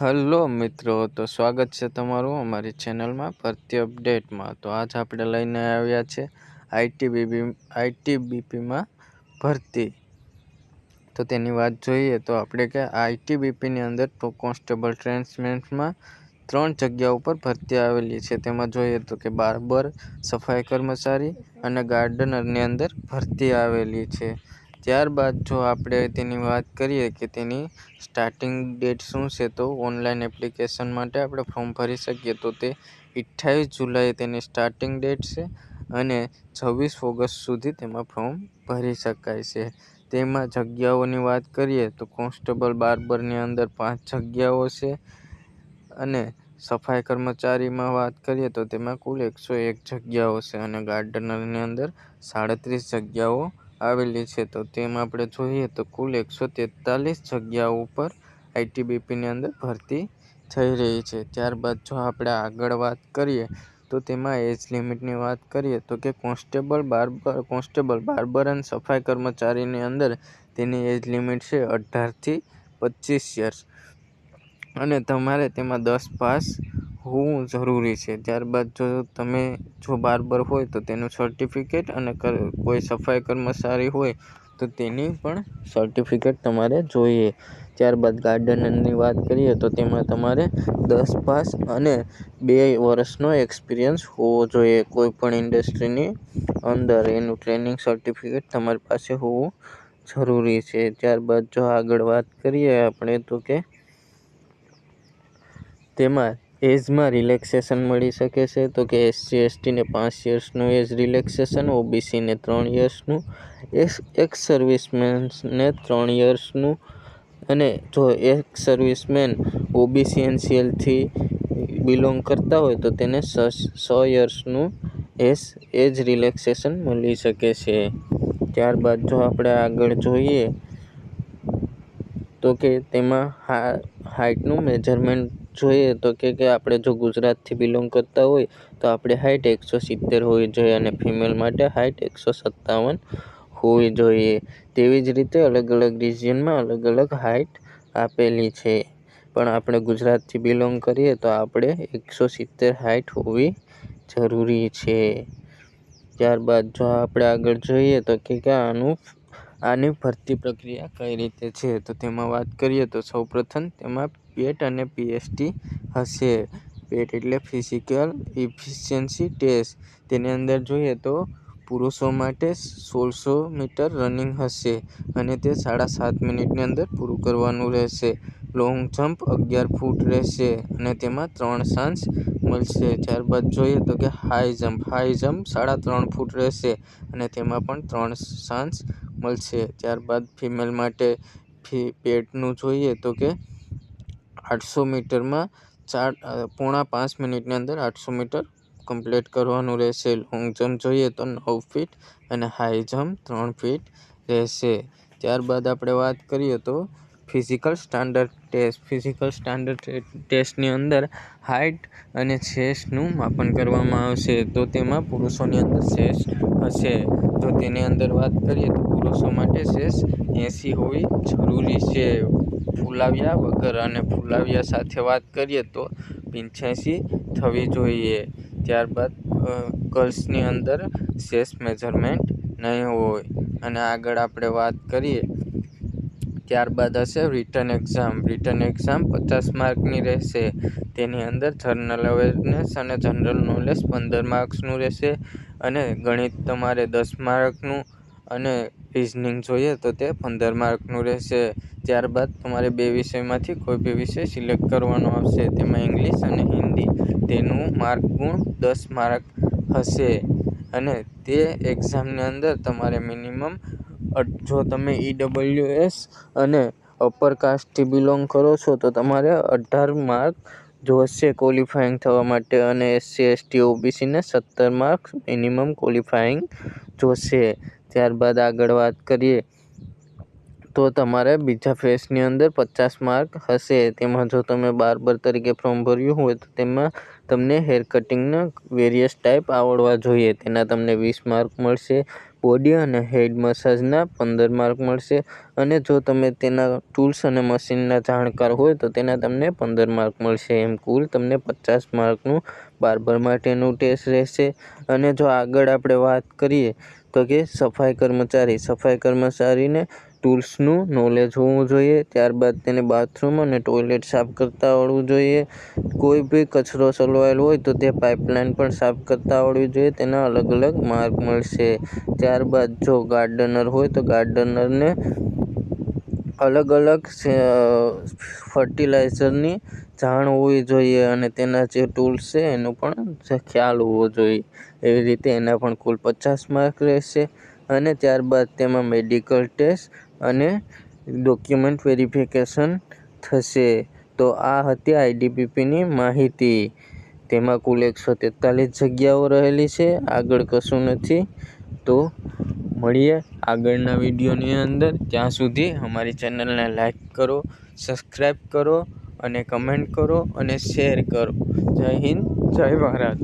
Hello મિત્રો, તો સ્વાગત છે તમારું અમારી ચેનલમાં ભરતી અપડેટમાં। તો આજ આપણે લઈને આવ્યા છે આઈટીબીપીમાં ભરતી। તો તેની વાત જોઈએ તો આપણે કે આઈટીબીપીની અંદર તો કોન્સ્ટેબલ ટ્રેન્સમેન્ટમાં 3 જગ્યા ઉપર ભરતી આવેલી છે। તેમાં જોઈએ તો કે બાર્બર, સફાઈ કર્મચારી અને ગાર્ડનરની અંદર ભરતી આવેલી છે। ત્યારબાદ જો આપણે તેની વાત કરીએ કે તેની સ્ટાર્ટિંગ ડેટ શું છે, તો ઓનલાઈન એપ્લિકેશન માટે આપણે ફોર્મ ભરી શકીએ તો તે 28 જુલાઈ તેની સ્ટાર્ટિંગ ડેટ છે અને 26 ઓગસ્ટ સુધી તેમાં ફોર્મ ભરી શકાય છે। તેમાં જગ્યાઓની વાત કરીએ તો કોન્સ્ટેબલ બાર્બરની અંદર 5 જગ્યાઓ છે અને સફાઈ કર્મચારીમાં વાત કરીએ તો તેમાં કુલ 101 જગ્યાઓ છે અને ગાર્ડનરની અંદર 37 જગ્યાઓ આવેલી છે। તો તેમાં આપણે જોઈએ તો કુલ 143 જગ્યાઓ ઉપર આઈટીબીપીની અંદર ભરતી થઈ રહી છે। ત્યારબાદ જો આપણે આગળ વાત કરીએ તો તેમાં એજ લિમિટની વાત કરીએ તો કે કોન્સ્ટેબલ બાર્બર અને સફાઈ કર્મચારીની અંદર તેની એજ લિમિટ છે 18 થી 25 યર્સ અને તમારે તેમાં 10 પાસ હોવું જરૂરી છે। ત્યારબાદ જો બાર્બર હોય તો તેનું સર્ટિફિકેટ અને કોઈ સફાઈ કર્મચારી હોય તો તેની પણ સર્ટિફિકેટ તમારે જોઈએ। ત્યારબાદ ગાર્ડનરની વાત કરીએ તો તેમાં તમારે 10 પાસ અને 2 વર્ષનો એક્સપિરિયન્સ હોવો જોઈએ કોઈ પણ ઇન્ડસ્ટ્રીની અંદર। એનું ટ્રેનિંગ સર્ટિફિકેટ તમારી પાસે હોવું જરૂરી છે। ત્યારબાદ જો આગળ વાત કરીએ આપણે તો કે તેમાં એજમાં રિલેક્સેશન મળી શકે છે તો કે એસસી એસટીને 5 યર્સનું એજ રિલેક્સેશન, ઓબીસીને 3 યર્સનું, એક્સ સર્વિસમેનને 3 યર્સનું અને જો એક્સ સર્વિસમેન ઓબીસી એનસીએલથી બિલોંગ કરતા હોય તો તેને 6 યર્સનું એજ રિલેક્સેશન મળી શકે છે। ત્યારબાદ જો આપણે આગળ જોઈએ તો કે તેમાં હાઇટનું મેજરમેન્ટ જોઈએ તો કે આપણે જો ગુજરાતથી બિલોંગ કરતા હોય તો આપણે હાઇટ 170 હોવી જોઈએ અને ફિમેલ માટે હાઇટ 157 હોવી જોઈએ। તેવી જ રીતે અલગ અલગ રિજિયનમાં અલગ અલગ હાઇટ આપેલી છે, પણ આપણે ગુજરાતથી બિલોંગ કરીએ તો આપણે 170 હાઇટ હોવી જરૂરી છે। ત્યારબાદ જો આપણે આગળ જોઈએ તો કે આની ભરતી પ્રક્રિયા કઈ રીતે છે, તો તેમાં વાત કરીએ તો સૌપ્રથમ તેમાં પેટ અને પીએસટી હશે। પેટ એટલે ફિઝિકલ એફિશિયન્સી ટેસ્ટ। તેની અંદર જોઈએ તો પુરુષો માટે 1600 મીટર રનિંગ હશે અને તે 7.5 મિનિટની અંદર પૂરું કરવાનું રહેશે। લોંગ જમ્પ 11 ફૂટ રહેશે અને તેમાં 3 ચાન્સ મળશે। ત્યારબાદ જોઈએ તો કે હાઈ જમ્પ 3.5 ફૂટ રહેશે અને તેમાં પણ 3 ચાન્સ મળશે। ત્યારબાદ ફિમેલ માટે પેટનું જોઈએ તો કે 800 મીટરમાં 4.5 મિનિટની અંદર 800 મીટર કમ્પ્લીટ કરવાનું રહેશે। લોંગ જમ્પ જોઈએ તો 9 ફીટ અને હાઈ જમ્પ 3 ફીટ રહેશે। ત્યારબાદ આપણે વાત કરીએ તો ફિઝિકલ સ્ટાન્ડર્ડ ટેસ્ટની અંદર હાઇટ અને ચેસ્ટનું માપન કરવામાં આવશે। તો તેમાં પુરુષોની અંદર ચેસ્ટ હશે, જો તેની અંદર વાત કરીએ તો પુરુષો માટે ચેસ્ટ 80 હોવી જરૂરી છે ફુલાવ્યા વગર અને ફુલાવ્યા સાથે વાત કરીએ તો 85 થવી જોઈએ। ત્યારબાદ ગર્લ્સની અંદર ચેસ્ટ મેજરમેન્ટ નહીં હોય અને આગળ આપણે વાત કરીએ ત્યારબાદ હશે રિટન એક્ઝામ 50 માર્કની રહેશે। તેની અંદર જનરલ અવેરનેસ અને જનરલ નોલેજ 15 માર્ક્સનું રહેશે અને ગણિત તમારે 10 માર્કનું અને રિઝનિંગ જોઈએ તો તે 15 માર્કનું રહેશે। ત્યારબાદ તમારે 2 વિષયમાંથી કોઈ બી વિષય સિલેક્ટ કરવાનો આવશે, તેમાં ઇંગ્લિશ અને હિન્દી। તેનું માર્ક ગુણ 10 માર્ક હશે અને તે એક્ઝામની અંદર તમારે મિનિમમ જો તમે ઈડબ્લ્યુએસ અને અપર કાસ્ટથી બિલોંગ કરો છો તો તમારે 18 માર્ક જોશે ક્વોલિફાઈંગ થવા માટે અને એસસી એસટી ઓબીસીને 17 માર્ક્સ મિનિમમ ક્વોલિફાઈંગ જોશે। ત્યારબાદ આગળ વાત કરીએ તો તમારે બીજા ફેઝની અંદર 50 માર્ક હશે। તેમાં જો તમે બાર્બર તરીકે ફોર્મ ભર્યું હોય તો તેમાં તમને હેર કટિંગના વેરિયસ ટાઈપ આવડવા જોઈએ, તેના તમને 20 માર્ક મળશે। બોડી અને હેડ મસાજના 15 માર્ક મળશે અને જો તમે તેના ટૂલ્સ અને મશીનના જાણકાર હોય તો તેના તમને 15 માર્ક મળશે. એમ કુલ તમને 50 માર્કનું બાર્બર માટેનું ટેસ્ટ રહેશે. અને જો આગળ આપણે વાત કરીએ તો કે સફાઈ કર્મચારીને ટૂલ્સનું નોલેજ હોવું જોઈએ. ત્યારબાદ તેને બાથરૂમ અને ટોયલેટ સાફ કરતા આવડવું જોઈએ. કોઈ બી કચરો સલવાયેલો હોય તો તે પાઇપલાઇન પણ સાફ કરતા આવડવી જોઈએ. તેના અલગ અલગ માર્ક મળશે. ત્યારબાદ જો ગાર્ડનર હોય તો ગાર્ડનરને અલગ અલગ ફર્ટિલાઇઝરની જાણ હોવી જોઈએ અને તેના જે ટૂલ્સ છે એનો પણ ખ્યાલ હોવો જોઈએ. એવી રીતે એના પણ કુલ 50 માર્ક રહેશે. અને ત્યારબાદ તેમાં મેડિકલ ટેસ્ટ અને ડોક્યુમેન્ટ વેરિફિકેશન થશે. તો આ હતી IDPPની માહિતી. તેમાં કુલ 143 જગ્યાઓ રહેલી છે. આગળ કશું નથી. તો મળીએ આગળના વિડીયોની અંદર. ત્યાં સુધી અમારી ચેનલને લાઈક કરો, સબસ્ક્રાઈબ કરો અને કમેન્ટ કરો અને શેર કરો. જય હિન્દ, જય ભારત.